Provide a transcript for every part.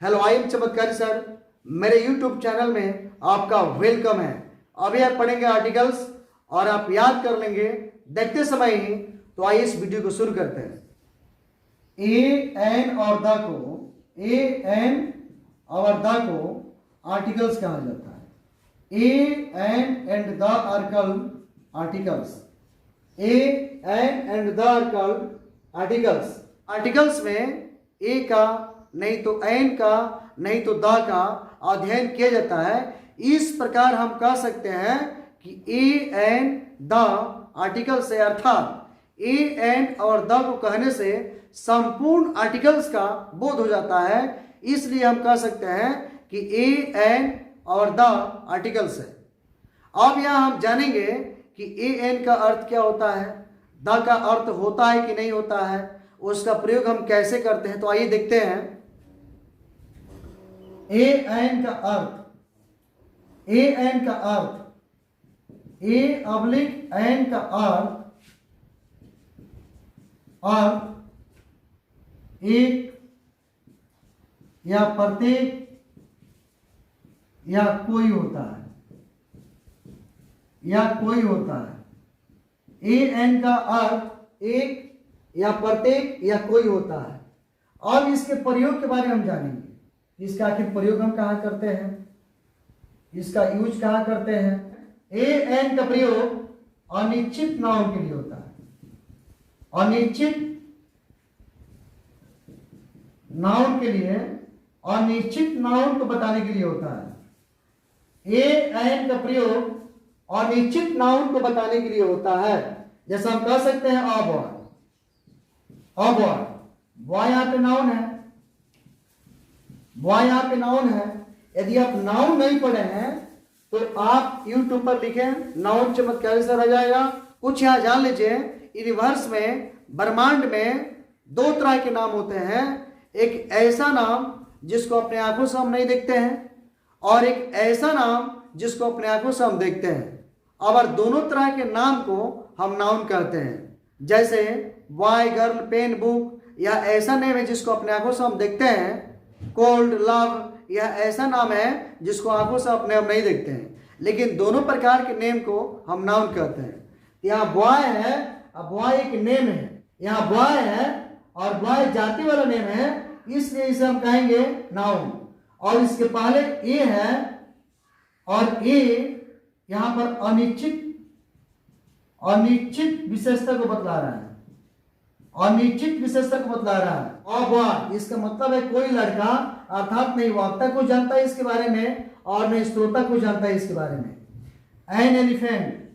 Hello, I am चमत्कारी sir. मेरे YouTube channel में आपका वेलकम है। अभी आप पढ़ेंगे आर्टिकल्स और आप याद कर लेंगे देखते समय ही। तो आइए इस वीडियो को शुरू करते हैं। ए एन और द को आर्टिकल्स कहा जाता है। A an and the are called articles. A an and the are called articles. Articles में ए का नहीं तो एन का नहीं तो द का अध्ययन किया जाता है। इस प्रकार हम कह सकते हैं कि ए एन द आर्टिकल्स है, अर्थात ए एन और द को कहने से संपूर्ण आर्टिकल्स का बोध हो जाता है। इसलिए हम कह सकते हैं कि ए एन और द आर्टिकल्स है। अब यहाँ हम जानेंगे कि ए एन का अर्थ क्या होता है, द का अर्थ होता है कि नहीं होता है, उसका प्रयोग हम कैसे करते हैं। तो आइए देखते हैं। ए एन का अर्थ, ए एन का अर्थ, ए अब्लिक एन का अर्थ एक या प्रत्येक या कोई होता है, या कोई होता है। ए एन का अर्थ एक या प्रत्येक या कोई होता है। अब इसके प्रयोग के बारे में हम जानेंगे। इसका आखिर प्रयोग हम कहाँ करते हैं, इसका यूज कहाँ करते हैं। ए एन का प्रयोग अनिश्चित नाउन के लिए होता है। अनिश्चित नाउन के लिए, अनिश्चित नाउन को बताने के लिए होता है। ए एन का प्रयोग अनिश्चित नाउन को बताने के लिए होता है। जैसा हम कह सकते हैं a boy, a boy, boy यहाँ पे नाउन है, बॉय यहाँ पे नाउन है। यदि आप नाउन नहीं पढ़े हैं तो आप यूट्यूब पर लिखें नाउन चमत्कारी सर आ जाएगा। कुछ यहाँ जान लीजिए, यूनिवर्स में, ब्रह्मांड में दो तरह के नाम होते हैं। एक ऐसा नाम जिसको अपने आंखों से हम नहीं देखते हैं, और एक ऐसा नाम जिसको अपने आंखों से हम देखते हैं। और दोनों तरह के नाम को हम नाउन कहते हैं। जैसे बॉय, गर्ल, पेन, बुक, यह ऐसा नेम है जिसको अपने आंखों से हम देखते हैं। कोल्ड, लव, यह ऐसा नाम है जिसको आंखों से अपने हम नहीं देखते हैं। लेकिन दोनों प्रकार के नेम को हम नाउन कहते हैं। यहाँ बॉय है, अब बॉय एक नेम है। यहाँ बॉय है और बॉय जाति वाला नेम है, इसलिए इसे हम कहेंगे नाउन। और इसके पहले ए है, और ए यहाँ पर अनिश्चित विशेषता को बतला रहा है। अनिश्चित विशेषता को बतला रहा है। और बॉय इसका मतलब है कोई लड़का, अर्थात नहीं वक्ता को जानता है इसके बारे में और नहीं श्रोता को जानता है इसके बारे में। एन एलिफेंट,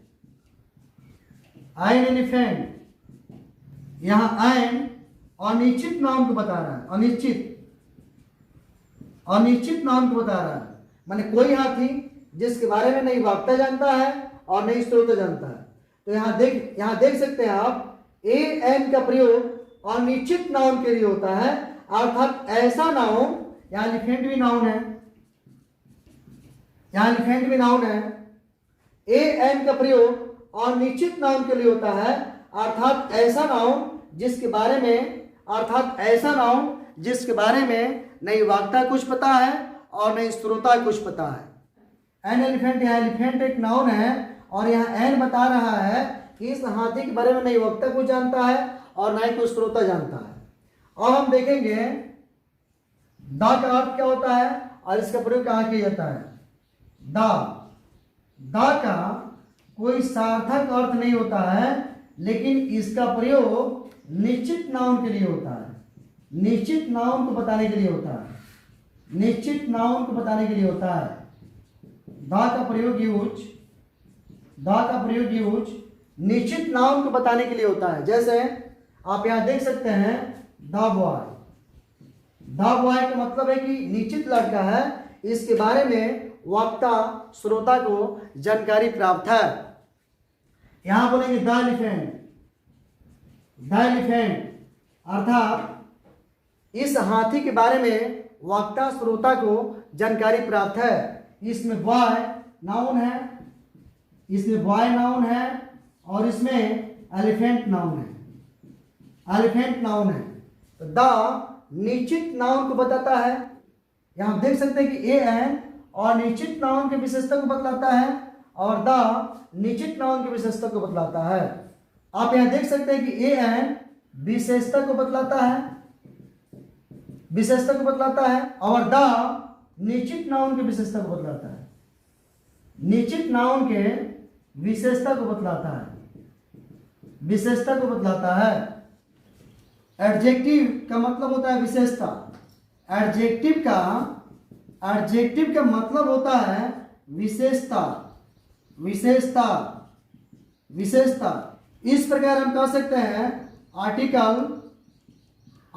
एन एलिफेंट, यहाँ एन अनिश्चित नाम को बता रहा है। अनिश्चित नाम को बता रहा है, माने कोई हाथी जिसके बारे में नहीं वक्ता जानता है और नहीं श्रोता जानता है। तो यहाँ देख सकते हैं आप, ए एन का प्रयोग अनिश्चित नाउन के लिए होता है, अर्थात ऐसा नाउन, यहाँ एलिफेंट भी नाउन है, यहाँ एलिफेंट भी नाउन है। ए एन का प्रयोग अनिश्चित नाउन के लिए होता है, अर्थात ऐसा नाउन जिसके बारे में, अर्थात ऐसा नाउन जिसके बारे में नहीं वक्ता कुछ पता है और नहीं श्रोता कुछ पता है। एन एलिफेंट, यहाँ एलिफेंट एक नाउन है और यहाँ एन बता रहा है कि इस हाथी के बारे में नहीं वक्ता कुछ जानता है और ना ही कुछ श्रोता जानता है। और हम देखेंगे द का अर्थ क्या होता है और इसका प्रयोग कहाँ किया जाता है। द का कोई सार्थक अर्थ नहीं होता है, लेकिन इसका प्रयोग निश्चित नाउन के लिए होता है। निश्चित नाउन को बताने के लिए होता है। निश्चित नाउन को बताने के लिए होता है। द का प्रयोग यूज निश्चित नाउन को बताने के लिए होता है। जैसे आप यहां देख सकते हैं द बॉय। द बॉय का मतलब है कि निश्चित लड़का है, इसके बारे में वक्ता श्रोता को जानकारी प्राप्त है। यहां बोलेंगे द एलिफेंट, द एलिफेंट, अर्थात इस हाथी के बारे में वक्ता श्रोता को जानकारी प्राप्त है। इसमें बॉय नाउन है, इसमें बॉय नाउन है और इसमें एलिफेंट नाउन है। एलिफेंट नाउन है। तो द निश्चित नाउन को बताता है, यहाँ आप देख सकते हैं कि ए एन और निश्चित नाउन की विशेषता को बतलाता है और द निश्चित नाउन की विशेषता को बतलाता है। आप यहाँ देख सकते हैं कि ए एन विशेषता को बतलाता है, विशेषता को बतलाता है और द निश्चित नाउन की विशेषता को बतलाता है, निश्चित नाउन के विशेषता को बतलाता है, विशेषता को बतलाता है। एडजेक्टिव का मतलब होता है विशेषता। एडजेक्टिव का मतलब होता है विशेषता, विशेषता, विशेषता। इस प्रकार हम कह सकते हैं article,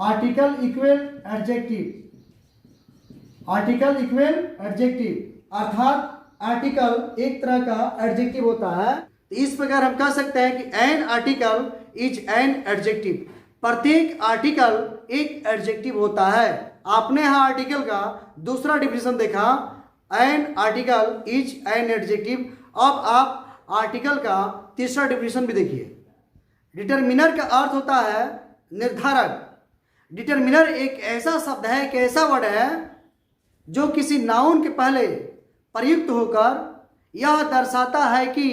article equal adjective, article equal adjective, अर्थात आर्टिकल एक तरह का एडजेक्टिव होता है। तो इस प्रकार हम कह सकते हैं कि an article is an adjective. प्रत्येक आर्टिकल एक एडजेक्टिव होता है। आपने यहाँ आर्टिकल का दूसरा डिफिनेशन देखा, an article is an adjective. अब आप आर्टिकल का तीसरा डिफिनेशन भी देखिए। डिटरमिनर का अर्थ होता है निर्धारक। डिटरमिनर एक ऐसा शब्द है, एक ऐसा वर्ड है जो किसी नाउन के पहले प्रयुक्त होकर यह दर्शाता है कि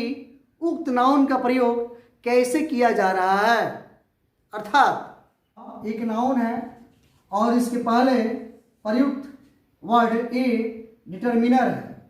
उक्त नाउन का प्रयोग कैसे किया जा रहा है। अर्थात एक नाउन है और इसके पहले प्रयुक्त वर्ड ए डिटरमिनर है,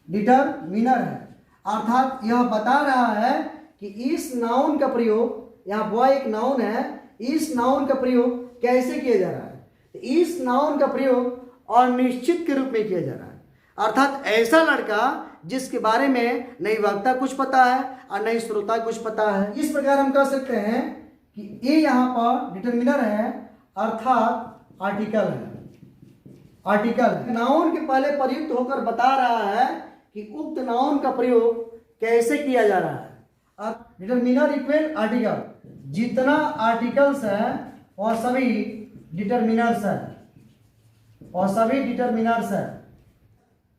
डिटरमिनर है। अर्थात यह बता रहा है कि इस नाउन का प्रयोग, यहाँ बॉय एक नाउन है, इस नाउन का प्रयोग कैसे किया जा रहा है। इस नाउन का प्रयोग अनिश्चित के रूप में किया जा रहा है। अर्थात ऐसा लड़का जिसके बारे में नहीं वक्ता कुछ पता है और नहीं श्रोता कुछ पता है। इस प्रकार हम कह सकते हैं कि ये यहाँ पर डिटरमिनर है, अर्थात आर्टिकल है। आर्टिकल नाउन के पहले प्रयुक्त होकर बता रहा है कि उक्त नाउन का प्रयोग कैसे किया जा रहा है। डिटरमिनर इक्वल आर्टिकल, जितना आर्टिकल्स है वह सभी डिटरमिनर्स है, और सभी डिटरमिनर्स है।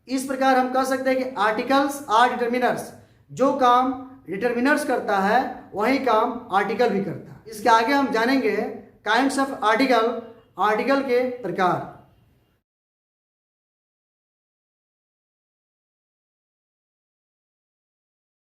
इस प्रकार हम कह सकते हैं कि आर्टिकल्स आर डिटरमिनर्स। जो काम डिटरमिनर्स करता है वही काम आर्टिकल भी करता है। इसके आगे हम जानेंगे काइंड्स ऑफ आर्टिकल, आर्टिकल के प्रकार।